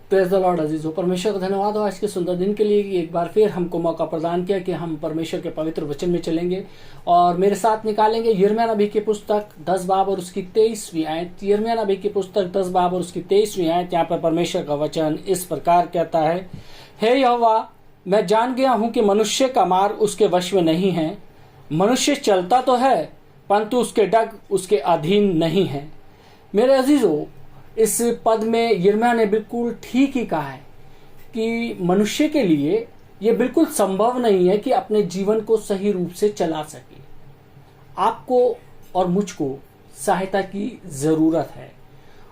Praise the Lord अजीजों, परमेश्वर का धन्यवाद हो आज के सुंदर दिन के लिए कि एक बार फिर हमको मौका प्रदान किया कि हम परमेश्वर के पवित्र वचन में चलेंगे और मेरे साथ निकालेंगे यिर्मयाह नबी की पुस्तक 10 बाब और उसकी 23वीं आयत। यिर्मयाह नबी की पुस्तक 10 बाब और उसकी 23वीं आयत। यहाँ पर परमेश्वर का वचन इस प्रकार कहता है, हे यहोवा, मैं जान गया हूँ कि मनुष्य का मार्ग उसके वश में नहीं है। मनुष्य चलता तो है परंतु उसके डग उसके अधीन नहीं है। मेरे अजीजों, इस पद में यिर्मयाह ने बिल्कुल ठीक ही कहा है कि मनुष्य के लिए यह बिल्कुल संभव नहीं है कि अपने जीवन को सही रूप से चला सके। आपको और मुझको सहायता की जरूरत है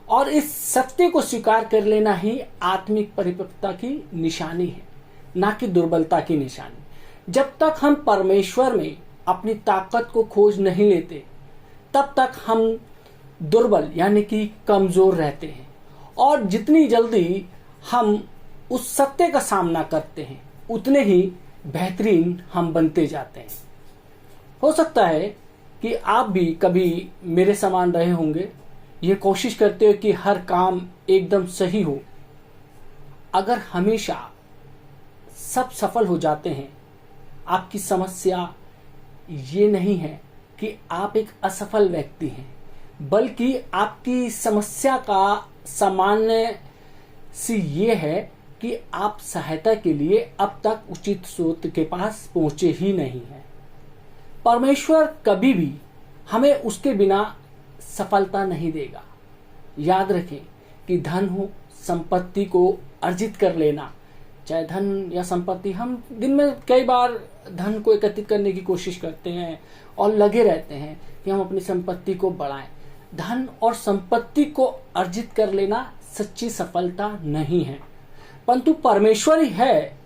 और इस सत्य को स्वीकार कर लेना ही आत्मिक परिपक्वता की निशानी है, ना कि दुर्बलता की निशानी। जब तक हम परमेश्वर में अपनी ताकत को खोज नहीं लेते तब तक हम दुर्बल यानी कि कमजोर रहते हैं और जितनी जल्दी हम उस सत्य का सामना करते हैं उतने ही बेहतरीन हम बनते जाते हैं। हो सकता है कि आप भी कभी मेरे समान रहे होंगे, ये कोशिश करते हो कि हर काम एकदम सही हो। अगर हमेशा सब सफल हो जाते हैं, आपकी समस्या ये नहीं है कि आप एक असफल व्यक्ति हैं, बल्कि आपकी समस्या का सामान्य सी ये है कि आप सहायता के लिए अब तक उचित स्रोत के पास पहुंचे ही नहीं हैं। परमेश्वर कभी भी हमें उसके बिना सफलता नहीं देगा। याद रखें कि धन हो, संपत्ति को अर्जित कर लेना, चाहे धन या संपत्ति, हम दिन में कई बार धन को एकत्रित करने की कोशिश करते हैं और लगे रहते हैं कि हम अपनी संपत्ति को बढ़ाएं। धन और संपत्ति को अर्जित कर लेना सच्ची सफलता नहीं है, परंतु परमेश्वर ही है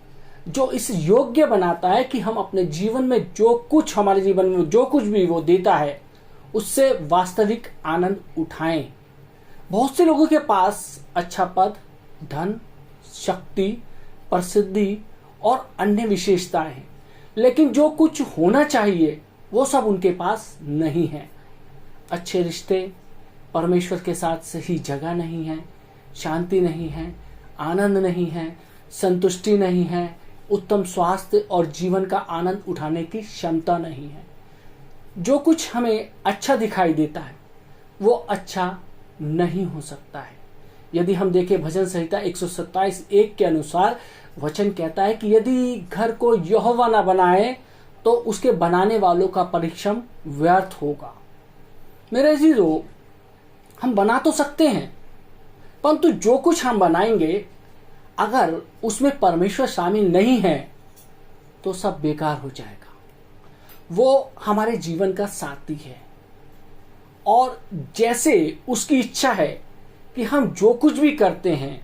जो इस योग्य बनाता है कि हम अपने जीवन में जो कुछ, हमारे जीवन में जो कुछ भी वो देता है उससे वास्तविक आनंद उठाएं। बहुत से लोगों के पास अच्छा पद, धन, शक्ति, प्रसिद्धि और अन्य विशेषताएं हैं, लेकिन जो कुछ होना चाहिए वो सब उनके पास नहीं है। अच्छे रिश्ते, परमेश्वर के साथ सही जगह नहीं है, शांति नहीं है, आनंद नहीं है, संतुष्टि नहीं है, उत्तम स्वास्थ्य और जीवन का आनंद उठाने की क्षमता नहीं है। जो कुछ हमें अच्छा दिखाई देता है वो अच्छा नहीं हो सकता है। यदि हम देखें भजन संहिता 127:1 के अनुसार वचन कहता है कि यदि घर को यहोवा न बनाए तो उसके बनाने वालों का परिश्रम व्यर्थ होगा। मेरे अजीजों, हम बना तो सकते हैं, परंतु जो कुछ हम बनाएंगे अगर उसमें परमेश्वर शामिल नहीं है तो सब बेकार हो जाएगा। वो हमारे जीवन का साथी है और जैसे उसकी इच्छा है कि हम जो कुछ भी करते हैं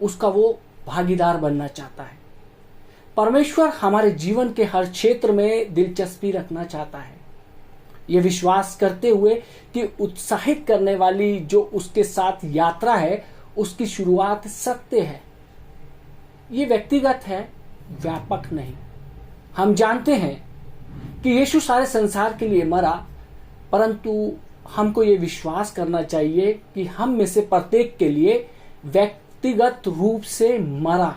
उसका वो भागीदार बनना चाहता है। परमेश्वर हमारे जीवन के हर क्षेत्र में दिलचस्पी रखना चाहता है, ये विश्वास करते हुए कि उत्साहित करने वाली जो उसके साथ यात्रा है उसकी शुरुआत सत्य है। ये व्यक्तिगत है, व्यापक नहीं। हम जानते हैं कि यीशु सारे संसार के लिए मरा, परंतु हमको ये विश्वास करना चाहिए कि हम में से प्रत्येक के लिए व्यक्तिगत रूप से मरा।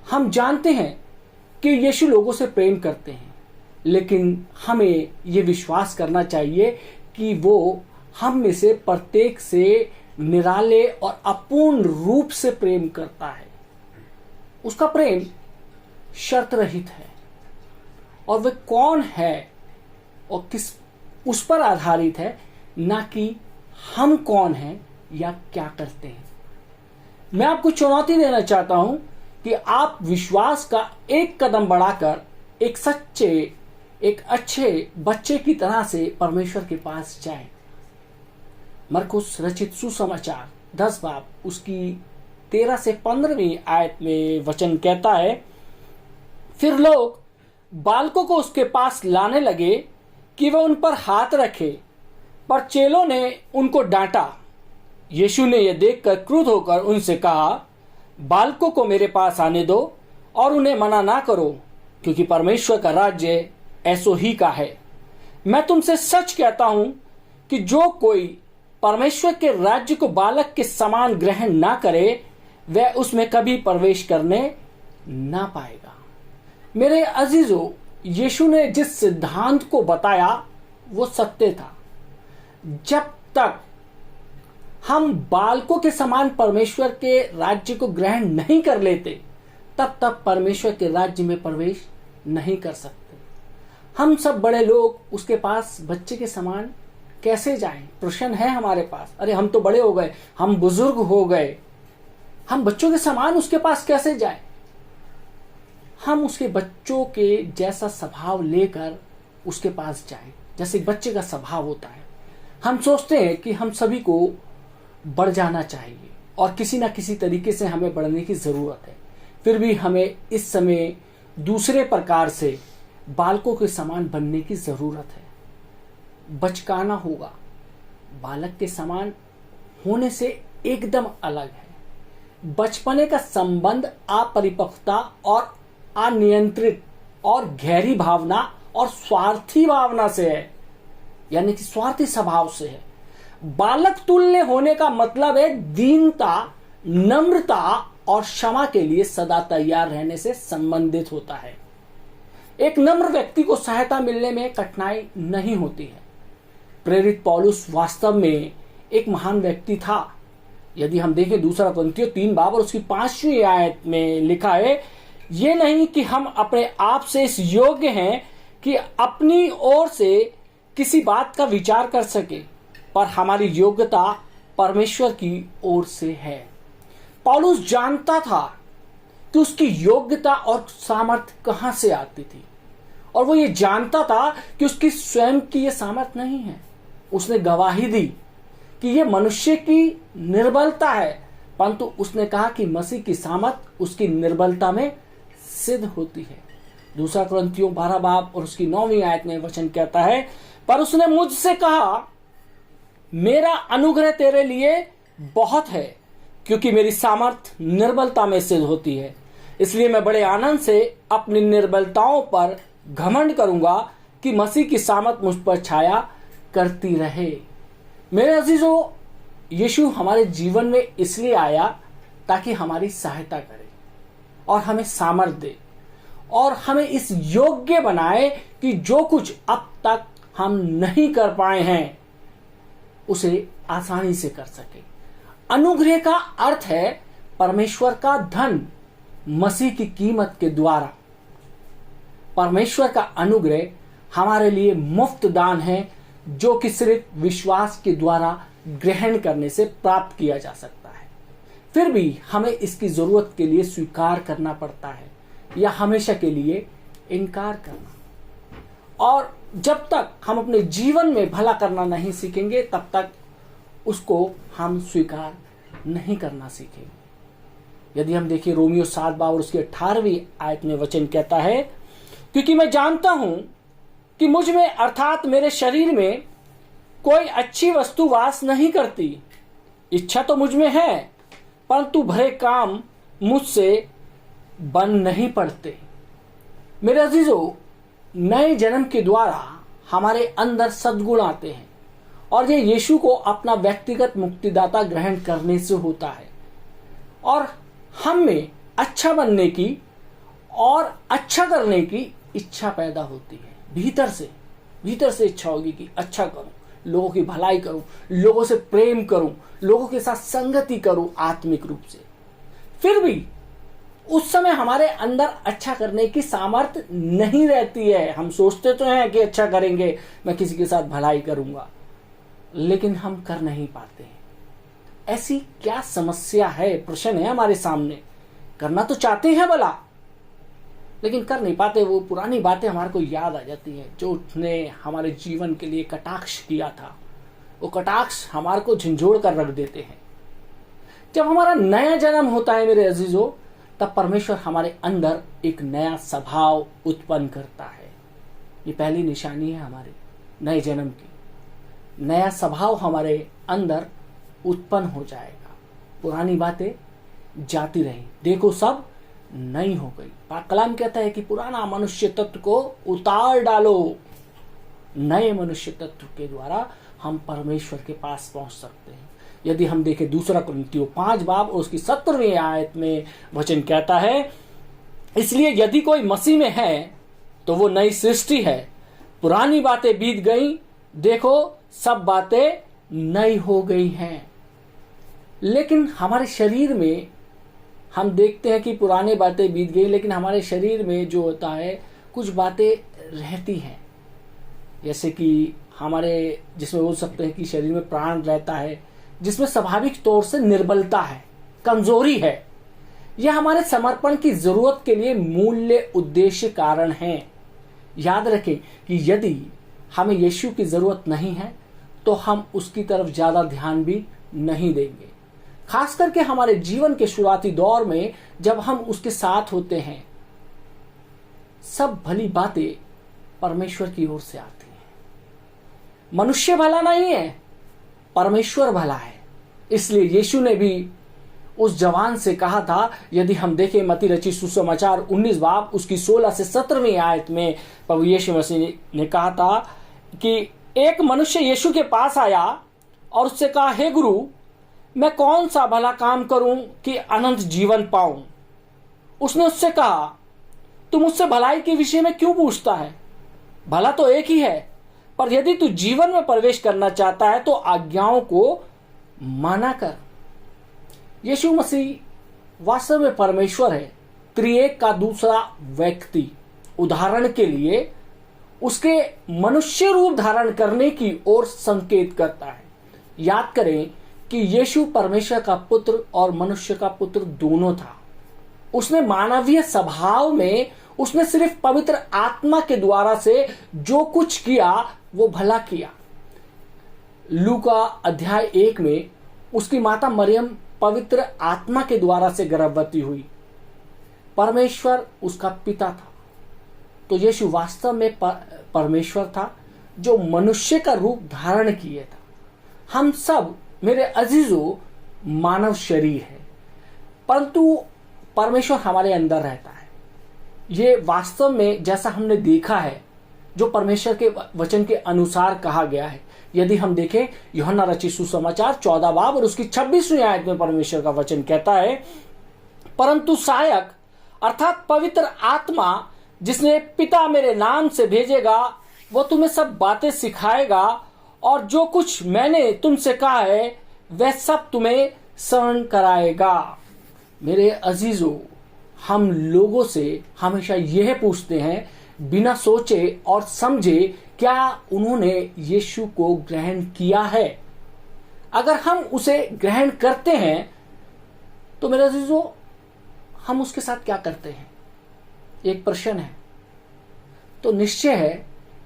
हम जानते हैं कि यीशु लोगों से प्रेम करते हैं, लेकिन हमें ये विश्वास करना चाहिए कि वो हम में से प्रत्येक से निराले और अपूर्ण रूप से प्रेम करता है। उसका प्रेम शर्त रहित है और वह कौन है और किस उस पर आधारित है, ना कि हम कौन हैं या क्या करते हैं। मैं आपको चुनौती देना चाहता हूं कि आप विश्वास का एक कदम बढ़ाकर एक सच्चे, एक अच्छे बच्चे की तरह से परमेश्वर के पास जाएं। मरकुस रचित सुसमाचार 10 बाब उसकी 13 से 15वीं आयत में वचन कहता है, फिर लोग बालकों को उसके पास लाने लगे कि वह उन पर हाथ रखे, पर चेलों ने उनको डांटा। यीशु ने यह देखकर क्रुद्ध होकर उनसे कहा, बालकों को मेरे पास आने दो और उन्हें मना ना करो, क्योंकि परमेश्वर का राज्य ऐसो ही का है। मैं तुमसे सच कहता हूं कि जो कोई परमेश्वर के राज्य को बालक के समान ग्रहण ना करे वह उसमें कभी प्रवेश करने ना पाएगा। मेरे अजीजों, यीशु ने जिस सिद्धांत को बताया वो सत्य था। जब तक हम बालकों के समान परमेश्वर के राज्य को ग्रहण नहीं कर लेते, तब तक परमेश्वर के राज्य में प्रवेश नहीं कर सकते। हम सब बड़े लोग उसके पास बच्चे के समान कैसे जाएं? प्रश्न है हमारे पास। अरे हम तो बड़े हो गए, हम बुजुर्ग हो गए, हम बच्चों के समान उसके पास कैसे जाएं? हम उसके बच्चों के जैसा स्वभाव लेकर उसके पास जाएं, जैसे बच्चे का स्वभाव होता है। हम सोचते हैं कि हम सभी को बढ़ जाना चाहिए और किसी ना किसी तरीके से हमें बढ़ने की जरूरत है। फिर भी हमें इस समय दूसरे प्रकार से बालकों के समान बनने की जरूरत है। बचकाना होगा। बालक के समान होने से एकदम अलग है। बचपने का संबंध अपरिपक्वता और अनियंत्रित और गहरी भावना और स्वार्थी भावना से है, यानी कि स्वार्थी स्वभाव से है। बालक तुल्य होने का मतलब है दीनता, नम्रता और क्षमा के लिए सदा तैयार रहने से संबंधित होता है। एक नम्र व्यक्ति को सहायता मिलने में कठिनाई नहीं होती है। प्रेरित पौलुस वास्तव में एक महान व्यक्ति था। यदि हम देखें दूसरा कुरिन्थियों 3 बाब और उसकी 5वीं आयत में लिखा है, ये नहीं कि हम अपने आप से इस योग्य हैं कि अपनी ओर से किसी बात का विचार कर सके, पर हमारी योग्यता परमेश्वर की ओर से है। पौलुस जानता था कि उसकी योग्यता और सामर्थ्य कहां से आती थी, और वो ये जानता था कि उसकी स्वयं की ये सामर्थ्य नहीं है। उसने गवाही दी कि ये मनुष्य की निर्बलता है, परंतु उसने कहा कि मसीह की सामर्थ उसकी निर्बलता में सिद्ध होती है। दूसरा कुरिन्थियों 12 बाब और उसकी 9वीं आयत में वचन कहता है, पर उसने मुझसे कहा, मेरा अनुग्रह तेरे लिए बहुत है, क्योंकि मेरी सामर्थ निर्बलता में सिद्ध होती है। इसलिए मैं बड़े आनंद से अपनी निर्बलताओं पर घमंड करूंगा कि मसीह की सामर्थ मुझ पर छाया करती रहे। मेरे अजीजों, यीशु हमारे जीवन में इसलिए आया ताकि हमारी सहायता करे और हमें सामर्थ दे और हमें इस योग्य बनाए कि जो कुछ अब तक हम नहीं कर पाए हैं उसे आसानी से कर सके। अनुग्रह का अर्थ है परमेश्वर का धन मसीह की कीमत के द्वारा। परमेश्वर का अनुग्रह हमारे लिए मुफ्त दान है, जो कि सिर्फ विश्वास के द्वारा ग्रहण करने से प्राप्त किया जा सकता है। फिर भी हमें इसकी जरूरत के लिए स्वीकार करना पड़ता है या हमेशा के लिए इनकार करना। और जब तक हम अपने जीवन में भला करना नहीं सीखेंगे, तब तक उसको हम स्वीकार नहीं करना सीखेंगे। यदि हम देखिए रोमियो 7 बाब और उसकी 18वीं आयत में वचन कहता है, क्योंकि मैं जानता हूं कि मुझ में अर्थात मेरे शरीर में कोई अच्छी वस्तु वास नहीं करती। इच्छा तो मुझ में है, परंतु भले काम मुझसे बन नहीं पड़ते। मेरे अजीजों, नए जन्म के द्वारा हमारे अंदर सद्गुण आते हैं और ये यीशु को अपना व्यक्तिगत मुक्तिदाता ग्रहण करने से होता है और हम में अच्छा बनने की और अच्छा करने की इच्छा पैदा होती है। भीतर से इच्छा होगी कि अच्छा करूं, लोगों की भलाई करूं, लोगों से प्रेम करूं, लोगों के साथ संगति करूं आत्मिक रूप से। फिर भी उस समय हमारे अंदर अच्छा करने की सामर्थ्य नहीं रहती है। हम सोचते तो हैं कि अच्छा करेंगे, मैं किसी के साथ भलाई करूंगा, लेकिन हम कर नहीं पाते हैं। ऐसी क्या समस्या है? प्रश्न है हमारे सामने। करना तो चाहते हैं भला, लेकिन कर नहीं पाते। वो पुरानी बातें हमारे को याद आ जाती हैं जो उसने हमारे जीवन के लिए कटाक्ष किया था। वो कटाक्ष हमारे को झंझोड़ कर रख देते हैं। जब हमारा नया जन्म होता है मेरे अजीजों, तब परमेश्वर हमारे अंदर एक नया स्वभाव उत्पन्न करता है। ये पहली निशानी है हमारे नए जन्म की। नया स्वभाव हमारे अंदर उत्पन्न हो जाएगा। पुरानी बातें जाती रही, देखो सब नई हो गई। कलाम कहता है कि पुराना मनुष्य तत्व को उतार डालो। नए मनुष्य तत्व के द्वारा हम परमेश्वर के पास पहुंच सकते हैं। यदि हम देखें दूसरा कुरिन्थियों 5 बाब और उसकी 17वीं आयत में वचन कहता है, इसलिए यदि कोई मसीह में है तो वो नई सृष्टि है, पुरानी बातें बीत गई, देखो सब बातें नई हो गई हैं। लेकिन हमारे शरीर में हम देखते हैं कि पुरानी बातें बीत गई, लेकिन हमारे शरीर में जो होता है कुछ बातें रहती हैं, जैसे कि हमारे, जिसमें बोल सकते हैं कि शरीर में प्राण रहता है, जिसमें स्वाभाविक तौर से निर्बलता है, कमजोरी है। यह हमारे समर्पण की जरूरत के लिए मूल्य उद्देश्य कारण है। याद रखें कि यदि हमें यीशु की जरूरत नहीं है तो हम उसकी तरफ ज्यादा ध्यान भी नहीं देंगे, खास करके हमारे जीवन के शुरुआती दौर में जब हम उसके साथ होते हैं। सब भली बातें परमेश्वर की ओर से आती हैं। मनुष्य भला नहीं है, परमेश्वर भला है। इसलिए यीशु ने भी उस जवान से कहा था, यदि हम देखें मत्ती रचित सुसमाचार 19 बाब उसकी 16 से 17वीं आयत में प्रभु यीशु मसीह ने कहा था कि एक मनुष्य यीशु के पास आया और उससे कहा, हे गुरु, मैं कौन सा भला काम करूं कि अनंत जीवन पाऊं। उसने उससे कहा, तू मुझसे भलाई के विषय में क्यों पूछता है? भला तो एक ही है, पर यदि तू जीवन में प्रवेश करना चाहता है तो आज्ञाओं को माना कर। यीशु मसीह वास्तव में परमेश्वर है, त्रिएक का दूसरा व्यक्ति। उदाहरण के लिए उसके मनुष्य रूप धारण करने की ओर संकेत करता है। याद करें कि यीशु परमेश्वर का पुत्र और मनुष्य का पुत्र दोनों था। उसने मानवीय स्वभाव में उसने सिर्फ पवित्र आत्मा के द्वारा से जो कुछ किया वो भला किया। लूका अध्याय 1 में उसकी माता मरियम पवित्र आत्मा के द्वारा से गर्भवती हुई। परमेश्वर उसका पिता था। तो यीशु वास्तव में परमेश्वर था जो मनुष्य का रूप धारण किए था। हम सब, मेरे अजीजों, मानव शरीर है, परंतु परमेश्वर हमारे अंदर रहता है। ये वास्तव में जैसा हमने देखा है, जो परमेश्वर के वचन के अनुसार कहा गया है। यदि हम देखें यूहन्ना रचित सुसमाचार 14 बाब और उसकी 26वीं आयत में परमेश्वर का वचन कहता है, परंतु सहायक अर्थात पवित्र आत्मा जिसने पिता मेरे नाम से भेजेगा, वो तुम्हें सब बातें सिखाएगा और जो कुछ मैंने तुमसे कहा है वह सब तुम्हें स्मरण कराएगा। मेरे अजीजों, हम लोगों से हमेशा यह पूछते हैं बिना सोचे और समझे, क्या उन्होंने यीशु को ग्रहण किया है? अगर हम उसे ग्रहण करते हैं तो मेरे अजीजों, हम उसके साथ क्या करते हैं? एक प्रश्न है। तो निश्चय है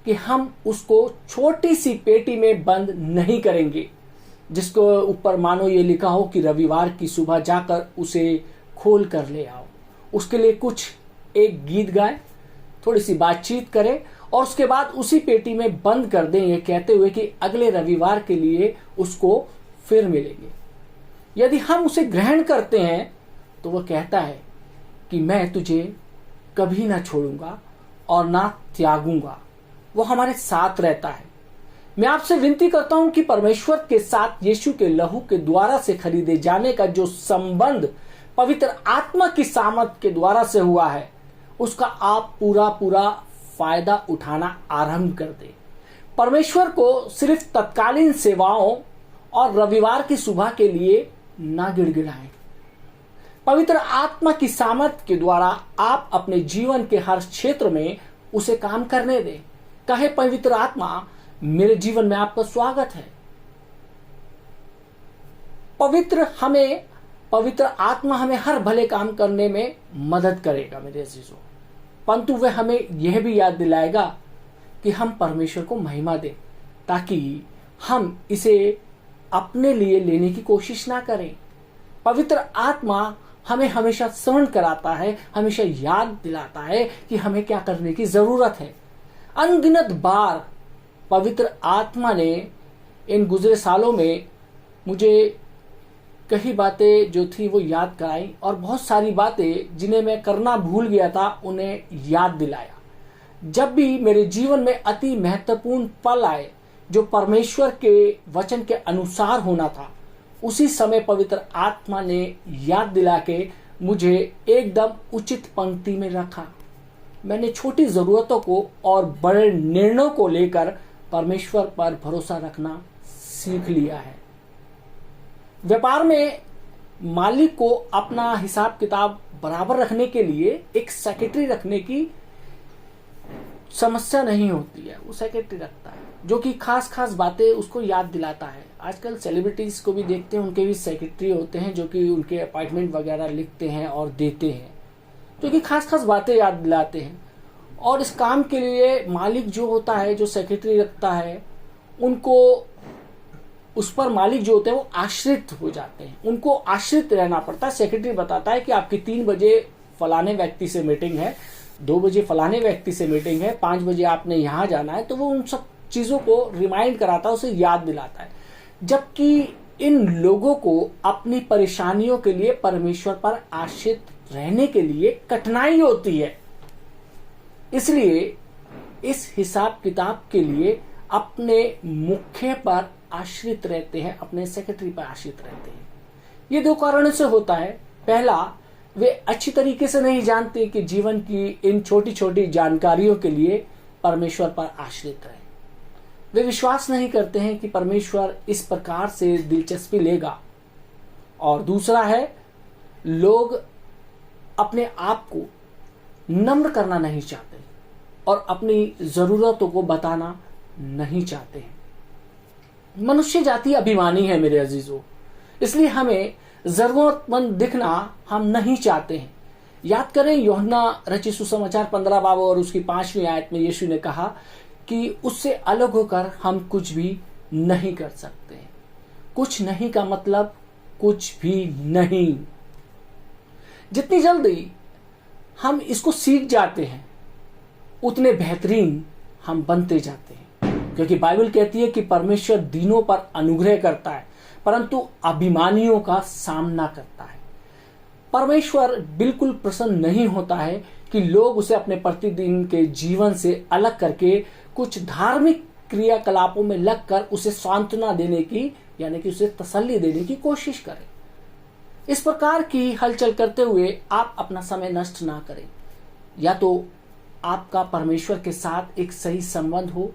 कि हम उसको छोटी सी पेटी में बंद नहीं करेंगे जिसको ऊपर मानो ये लिखा हो कि रविवार की सुबह जाकर उसे खोल कर ले आओ। उसके लिए कुछ एक गीत गाए, थोड़ी सी बातचीत करें और उसके बाद उसी पेटी में बंद कर दें, ये कहते हुए कि अगले रविवार के लिए उसको फिर मिलेंगे। यदि हम उसे ग्रहण करते हैं तो वह कहता है कि मैं तुझे कभी ना छोड़ूंगा और ना त्यागूंगा। वो हमारे साथ रहता है। मैं आपसे विनती करता हूं कि परमेश्वर के साथ यीशु के लहू के द्वारा से खरीदे जाने का जो संबंध पवित्र आत्मा की सामर्थ के द्वारा से हुआ है, उसका आप पूरा फायदा उठाना आरंभ कर दें। परमेश्वर को सिर्फ तत्कालीन सेवाओं और रविवार की सुबह के लिए ना गिड़गिड़ाएं। पवित्र आत्मा की सामर्थ के द्वारा आप अपने जीवन के हर क्षेत्र में उसे काम करने दें। कहे, पवित्र आत्मा, मेरे जीवन में आपका स्वागत है। पवित्र आत्मा हमें हर भले काम करने में मदद करेगा मेरे अजीजों, परंतु वह हमें यह भी याद दिलाएगा कि हम परमेश्वर को महिमा दें, ताकि हम इसे अपने लिए लेने की कोशिश ना करें। पवित्र आत्मा हमें हमेशा स्मरण कराता है, हमेशा याद दिलाता है कि हमें क्या करने की जरूरत है। अनगिनत बार पवित्र आत्मा ने इन गुजरे सालों में मुझे कई बातें जो थी वो याद कराई और बहुत सारी बातें जिन्हें मैं करना भूल गया था उन्हें याद दिलाया। जब भी मेरे जीवन में अति महत्वपूर्ण पल आए जो परमेश्वर के वचन के अनुसार होना था, उसी समय पवित्र आत्मा ने याद दिला के मुझे एकदम उचित पंक्ति में रखा। मैंने छोटी जरूरतों को और बड़े निर्णयों को लेकर परमेश्वर पर भरोसा रखना सीख लिया है। व्यापार में मालिक को अपना हिसाब किताब बराबर रखने के लिए एक सेक्रेटरी रखने की समस्या नहीं होती है। वो सेक्रेटरी रखता है जो कि खास खास बातें उसको याद दिलाता है। आजकल सेलिब्रिटीज को भी देखते हैं, उनके भी सेक्रेटरी होते हैं जो कि उनके अपॉइंटमेंट वगैरह लिखते हैं और देते हैं, जो कि खास खास बातें याद दिलाते हैं। और इस काम के लिए मालिक जो होता है, जो सेक्रेटरी रखता है, उनको उस पर मालिक जो होते हैं वो आश्रित हो जाते हैं, उनको आश्रित रहना पड़ता है। सेक्रेटरी बताता है कि आपकी 3 बजे फलाने व्यक्ति से मीटिंग है, 2 बजे फलाने व्यक्ति से मीटिंग है, 5 बजे आपने यहाँ जाना है, तो वो उन सब चीजों को रिमाइंड कराता है, उसे याद दिलाता है। जबकि इन लोगों को अपनी परेशानियों के लिए परमेश्वर पर आश्रित रहने के लिए कठिनाई होती है, इसलिए इस हिसाब किताब के लिए अपने मुख्य पर आश्रित रहते हैं, अपने सेक्रेटरी पर आश्रित रहते हैं। ये 2 कारणों से होता है। पहला, वे अच्छी तरीके से नहीं जानते कि जीवन की इन छोटी छोटी जानकारियों के लिए परमेश्वर पर आश्रित रहे। वे विश्वास नहीं करते हैं कि परमेश्वर इस प्रकार से दिलचस्पी लेगा। और दूसरा है, लोग अपने आप को नम्र करना नहीं चाहते और अपनी जरूरतों को बताना नहीं चाहते हैं। मनुष्य जाति अभिमानी है मेरे अजीजों, इसलिए हमें जरूरतमंद दिखना हम नहीं चाहते हैं। याद करें, यूहन्ना रचित सुसमाचार 15 बाब और उसकी 5वीं आयत में यीशु ने कहा कि उससे अलग होकर हम कुछ भी नहीं कर सकते। कुछ नहीं का मतलब कुछ भी नहीं। जितनी जल्दी हम इसको सीख जाते हैं उतने बेहतरीन हम बनते जाते हैं, क्योंकि बाइबल कहती है कि परमेश्वर दीनों पर अनुग्रह करता है परंतु अभिमानियों का सामना करता है। परमेश्वर बिल्कुल प्रसन्न नहीं होता है कि लोग उसे अपने प्रतिदिन के जीवन से अलग करके कुछ धार्मिक क्रियाकलापों में लगकर उसे सांत्वना देने की, यानी कि उसे तसल्ली देने की कोशिश करें। इस प्रकार की हलचल करते हुए आप अपना समय नष्ट ना करें। या तो आपका परमेश्वर के साथ एक सही संबंध हो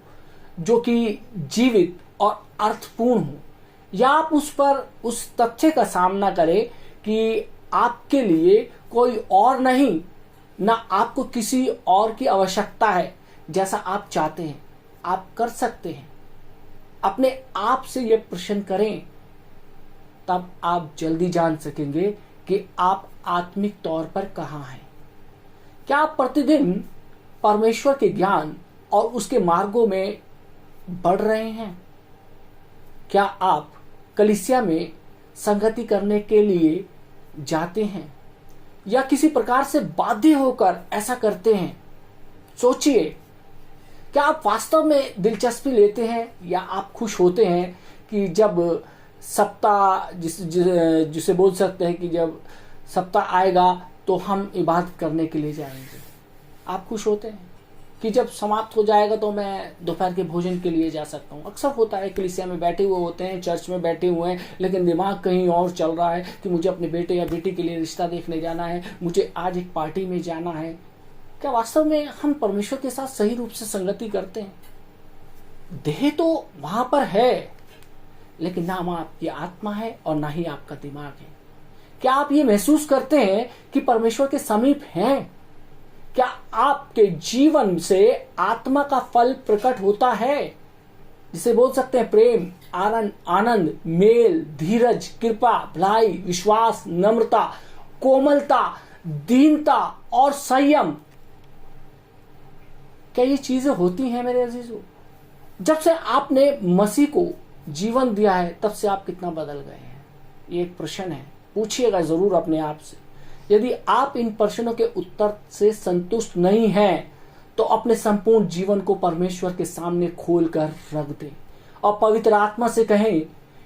जो कि जीवित और अर्थपूर्ण हो, या आप उस तथ्य का सामना करें कि आपके लिए कोई और नहीं, ना आपको किसी और की आवश्यकता है। जैसा आप चाहते हैं आप कर सकते हैं। अपने आप से यह प्रश्न करें, तब आप जल्दी जान सकेंगे कि आप आत्मिक तौर पर कहां हैं। क्या आप प्रतिदिन परमेश्वर के ज्ञान और उसके मार्गों में बढ़ रहे हैं? क्या आप कलीसिया में संगति करने के लिए जाते हैं या किसी प्रकार से बाध्य होकर ऐसा करते हैं? सोचिए, क्या आप वास्तव में दिलचस्पी लेते हैं या आप खुश होते हैं कि जब सप्ताह जिसे बोल सकते हैं कि जब सप्ताह आएगा तो हम इबादत करने के लिए जाएंगे? आप खुश होते हैं कि जब समाप्त हो जाएगा तो मैं दोपहर के भोजन के लिए जा सकता हूँ? अक्सर होता है, कलीसिया में बैठे हुए होते हैं, चर्च में बैठे हुए हैं, लेकिन दिमाग कहीं और चल रहा है कि मुझे अपने बेटे या बेटी के लिए रिश्ता देखने जाना है, मुझे आज एक पार्टी में जाना है। क्या वास्तव में हम परमेश्वर के साथ सही रूप से संगति करते हैं? देह तो वहां पर है, लेकिन ना आपकी आत्मा है और ना ही आपका दिमाग है। क्या आप ये महसूस करते हैं कि परमेश्वर के समीप हैं? क्या आपके जीवन से आत्मा का फल प्रकट होता है, जिसे बोल सकते हैं प्रेम, आनंद, मेल, धीरज, कृपा, भलाई, विश्वास, नम्रता, कोमलता, दीनता और संयम? क्या ये चीजें होती हैं मेरे अजीजों? जब से आपने मसीह को जीवन दिया है तब से आप कितना बदल गए हैं? ये एक प्रश्न है, पूछिएगा जरूर अपने आप से। यदि आप इन प्रश्नों के उत्तर से संतुष्ट नहीं हैं तो अपने संपूर्ण जीवन को परमेश्वर के सामने खोलकर रख दें और पवित्र आत्मा से कहें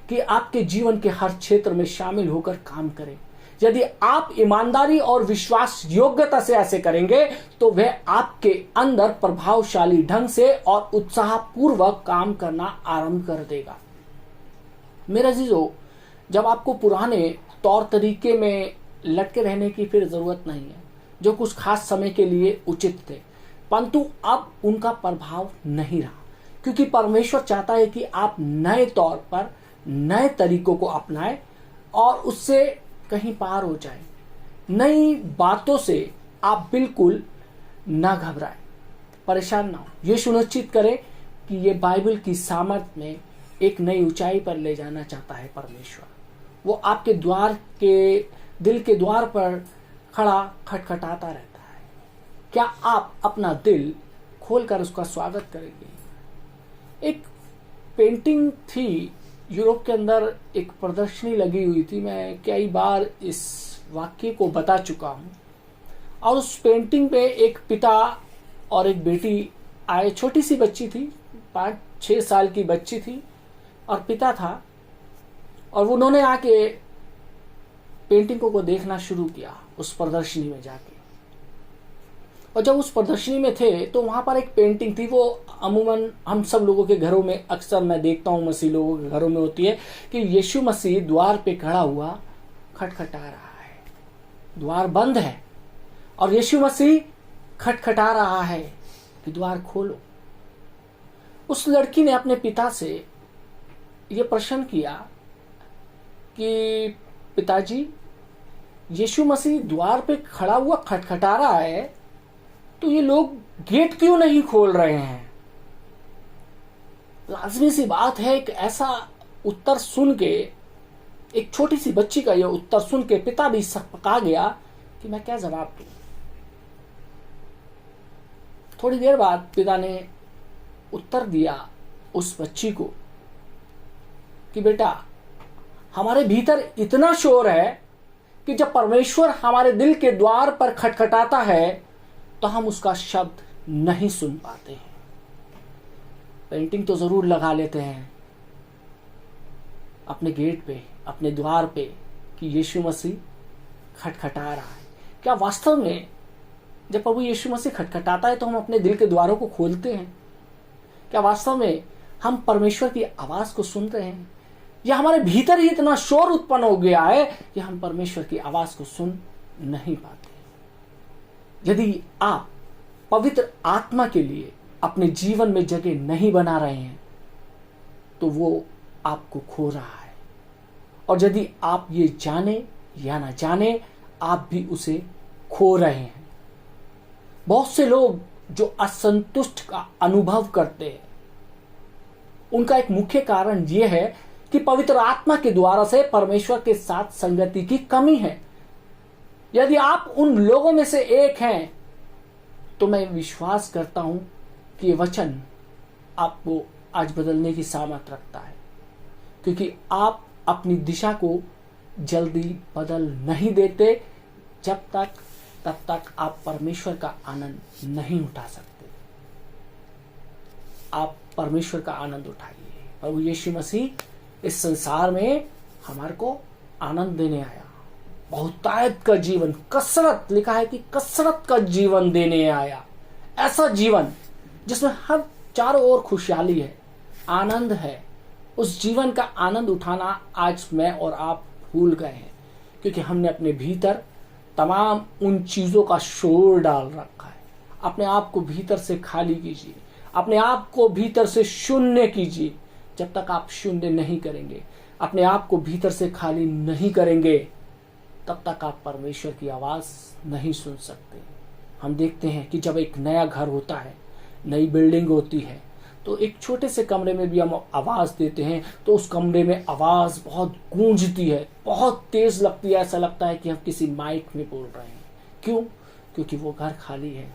कि आपके जीवन के हर क्षेत्र में शामिल होकर काम करें। यदि आप ईमानदारी और विश्वास योग्यता से ऐसे करेंगे तो वह आपके अंदर प्रभावशाली ढंग से और उत्साहपूर्वक काम करना आरंभ कर देगा। मेरे अजीजों, जब आपको पुराने तौर तरीके में लटके रहने की फिर जरूरत नहीं है, जो कुछ खास समय के लिए उचित थे, परंतु अब उनका प्रभाव नहीं रहा, क्योंकि परमेश्वर चाहता है कि आप नए तौर पर नए तरीकों को अपनाएं और उससे कहीं पार हो जाए। नई बातों से आप बिल्कुल ना घबराएं, परेशान ना हो। ये सुनिश्चित करें कि ये बाइबल की सामर्थ्य में एक नई ऊंचाई पर ले जाना चाहता है परमेश्वर। वो आपके द्वार के दिल के द्वार पर खड़ा खटखटाता रहता है। क्या आप अपना दिल खोलकर उसका स्वागत करेंगे? एक पेंटिंग थी यूरोप के अंदर, एक प्रदर्शनी लगी हुई थी। मैं कई बार इस वाक्य को बता चुका हूं। और उस पेंटिंग पे एक पिता और एक बेटी आए। छोटी सी बच्ची थी, 5-6 साल की बच्ची थी और पिता था, और उन्होंने आके पेंटिंग को देखना शुरू किया उस प्रदर्शनी में जाके। और जब उस प्रदर्शनी में थे तो वहां पर एक पेंटिंग थी। वो अमूमन हम सब लोगों के घरों में अक्सर मैं देखता हूं, मसीह लोगों के घरों में होती है कि यीशु मसीह द्वार पे खड़ा हुआ खटखटा रहा है। द्वार बंद है और यीशु मसीह खटखटा रहा है कि द्वार खोलो। उस लड़की ने अपने पिता से यह प्रश्न किया कि पिताजी, यीशु मसीह द्वार पे खड़ा हुआ खटखटा रहा है, तो ये लोग गेट क्यों नहीं खोल रहे हैं? लाजमी सी बात है। एक ऐसा उत्तर सुन के, एक छोटी सी बच्ची का यह उत्तर सुन के पिता भी सकपका गया कि मैं क्या जवाब दूं। थोड़ी देर बाद पिता ने उत्तर दिया उस बच्ची को कि बेटा, हमारे भीतर इतना शोर है कि जब परमेश्वर हमारे दिल के द्वार पर खटखटाता है तो हम उसका शब्द नहीं सुन पाते हैं। पेंटिंग तो जरूर लगा लेते हैं अपने गेट पे, अपने द्वार पे कि यीशु मसीह खटखटा रहा है। क्या वास्तव में जब प्रभु यीशु मसीह खटखटाता है तो हम अपने दिल के द्वारों को खोलते हैं? क्या वास्तव में हम परमेश्वर की आवाज को सुन रहे हैं, या हमारे भीतर ही इतना शोर उत्पन्न हो गया है कि हम परमेश्वर की आवाज को सुन नहीं पाते? यदि आप पवित्र आत्मा के लिए अपने जीवन में जगह नहीं बना रहे हैं तो वो आपको खो रहा है, और यदि आप ये जाने या ना जाने, आप भी उसे खो रहे हैं। बहुत से लोग जो असंतुष्ट का अनुभव करते हैं, उनका एक मुख्य कारण यह है कि पवित्र आत्मा के द्वारा से परमेश्वर के साथ संगति की कमी है। यदि आप उन लोगों में से एक हैं तो मैं विश्वास करता हूं कि ये वचन आपको आज बदलने की सामर्थ रखता है, क्योंकि आप अपनी दिशा को जल्दी बदल नहीं देते। तब तक आप परमेश्वर का आनंद नहीं उठा सकते। आप परमेश्वर का आनंद उठाइए। प्रभु यीशु मसीह इस संसार में हमारे को आनंद देने आया। बहुतायत का जीवन, कसरत, लिखा है कि कसरत का जीवन देने आया। ऐसा जीवन जिसमें हर चारों ओर खुशहाली है, आनंद है। उस जीवन का आनंद उठाना आज मैं और आप भूल गए हैं, क्योंकि हमने अपने भीतर तमाम उन चीजों का शोर डाल रखा है। अपने आप को भीतर से खाली कीजिए, अपने आप को भीतर से शून्य कीजिए। जब तक आप शून्य नहीं करेंगे, अपने आप को भीतर से खाली नहीं करेंगे, तब तक आप परमेश्वर की आवाज नहीं सुन सकते। हम देखते हैं कि जब एक नया घर होता है, नई बिल्डिंग होती है, तो एक छोटे से कमरे में भी हम आवाज देते हैं तो उस कमरे में आवाज बहुत गूंजती है, बहुत तेज लगती है। ऐसा लगता है कि हम किसी माइक में बोल रहे हैं। क्यों? क्योंकि वो घर खाली है।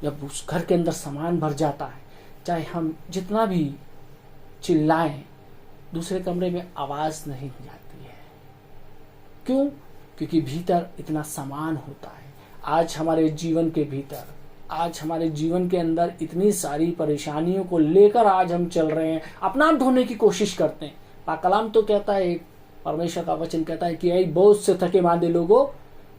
जब उस घर के अंदर सामान भर जाता है, चाहे हम जितना भी चिल्लाएं, दूसरे कमरे में आवाज नहीं जाती है। क्यों? क्योंकि भीतर इतना सामान होता है। आज हमारे जीवन के भीतर, आज हमारे जीवन के अंदर इतनी सारी परेशानियों को लेकर आज हम चल रहे हैं, अपना आप ढोने की कोशिश करते हैं। पाक कलाम तो कहता है, परमेश्वर का वचन कहता है कि ऐ बोझ से थके मांदे लोगों,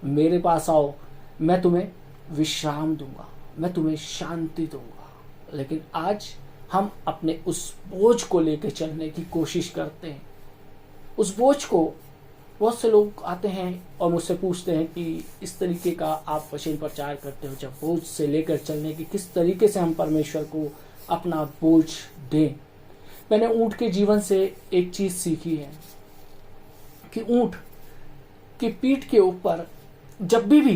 मेरे पास आओ, मैं तुम्हें विश्राम दूंगा, मैं तुम्हें शांति दूंगा। लेकिन आज हम अपने उस बोझ को लेकर चलने की कोशिश करते हैं। उस बोझ को बहुत से लोग आते हैं और मुझसे पूछते हैं कि इस तरीके का आप वचन प्रचार करते हो, जब बोझ से लेकर चलने की, किस तरीके से हम परमेश्वर को अपना बोझ दें। मैंने ऊंट के जीवन से एक चीज सीखी है कि ऊंट की पीठ के ऊपर जब भी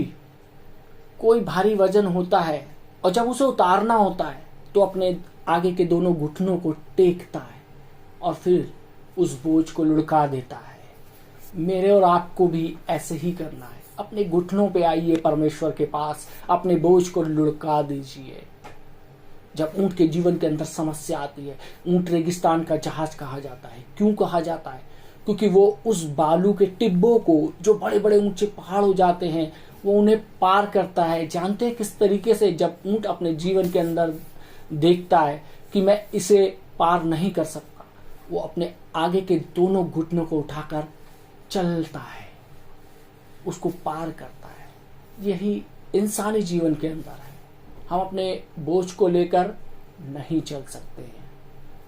कोई भारी वजन होता है और जब उसे उतारना होता है तो अपने आगे के दोनों घुटनों को टेकता है और फिर उस बोझ को लुढ़का देता है। मेरे और आपको भी ऐसे ही करना है। अपने घुटनों पे आइए परमेश्वर के पास, अपने बोझ को लुढ़का दीजिए। जब ऊंट के जीवन के अंदर समस्या आती है, ऊंट रेगिस्तान का जहाज कहा जाता है। क्यों कहा जाता है? क्योंकि वो उस बालू के टिब्बों को, जो बड़े बड़े ऊंचे पहाड़ हो जाते हैं, वो उन्हें पार करता है। जानते हैं किस तरीके से? जब ऊंट अपने जीवन के अंदर देखता है कि मैं इसे पार नहीं कर सकता, वो अपने आगे के दोनों घुटनों को उठाकर चलता है, उसको पार करता है। यही इंसानी जीवन के अंदर है। हम अपने बोझ को लेकर नहीं चल सकते हैं।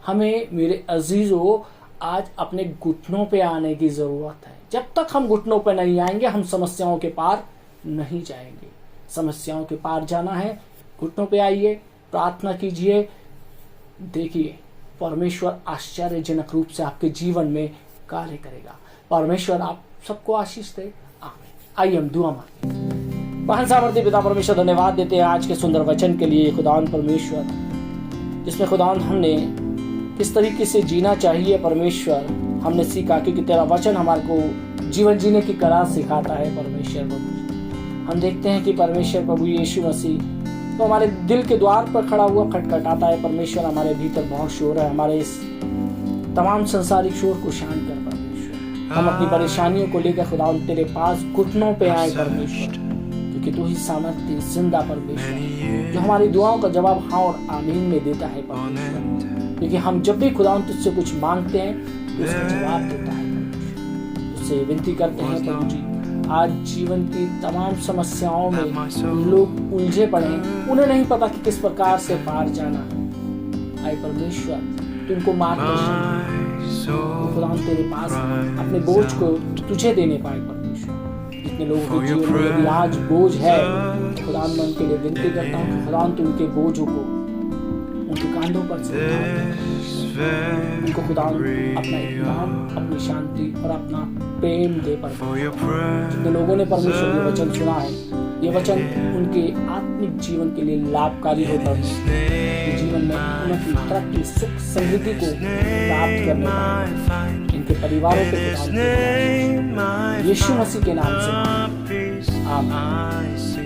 हमें, मेरे अजीजों, आज अपने घुटनों पे आने की जरूरत है। जब तक हम घुटनों पे नहीं आएंगे, हम समस्याओं के पार नहीं जाएंगे। समस्याओं के पार जाना है, घुटनों पे आइए, प्रार्थना कीजिए। देखिए, परमेश्वर आश्चर्यजनक रूप से आपके जीवन में कार्य करेगा। परमेश्वर आप सबको आशीष दे। आमीन। आइए हम दुआ मांगें। महान सामर्थ्य पिता परमेश्वर, धन्यवाद देते हैं आज के सुंदर वचन के लिए खुदावन परमेश्वर, जिसमें खुदावन हमने किस तरीके से जीना चाहिए परमेश्वर हमने सीखा, क्योंकि तेरा वचन हमारे को जीवन जीने की कला सिखाता है। परमेश्वर प्रभु, हम देखते हैं कि परमेश्वर प्रभु यीशु मसीह तो हमारे दिल के द्वार पर खड़ा हुआ खटखटाता है। परमेश्वर, हमारे भीतर बहुत शोर है, हमारे इस तमाम संसारिक शोर को शांत कर परमेश्वर। हम अपनी परेशानियों को लेकर खुदावन तेरे पास घुटनों पे आए परमेश्वर, क्योंकि तू ही सामर्थ्य जिंदा परमेश्वर, जो हमारी दुआओं का जवाब हाँ और आमीन में देता है परमेश्वर। क्योंकि हम जब भी खुदावन तुझसे कुछ मांगते हैं तो उसका जवाब देता है परमेश्वर। उससे विनती करते हैं प्रभु जी, आज जीवन की तमाम समस्याओं में लोग उलझे पड़े हैं, उन्हें नहीं पता कि किस प्रकार से पार जाना है। आए परमेश्वर, तुमको मार्गदर्शन खुदावन तेरे पास अपने बोझ को तुझे देने पाए परमेश्वर। जितने लोगों के जीवन में यदि आज बोझ है, खुदावन मैं उनके लिए विनती करता हूँ कि खुदावन तू उनके बोझों को उनके कांधों पर से उनको खुदावन अपना इत्मीनान, अपनी शांति और अपना प्रेम दे पर। जितने लोगों ने परमेश्वर ये वचन सुना है, ये वचन उनके आत्मिक जीवन के लिए लाभकारी हो परमेश्वर। जीवन में उनकी तरक्की, सुख, समृद्धि को प्राप्त करने पाए। इनके परिवारों के यीशु मसीह के नाम से आमीन।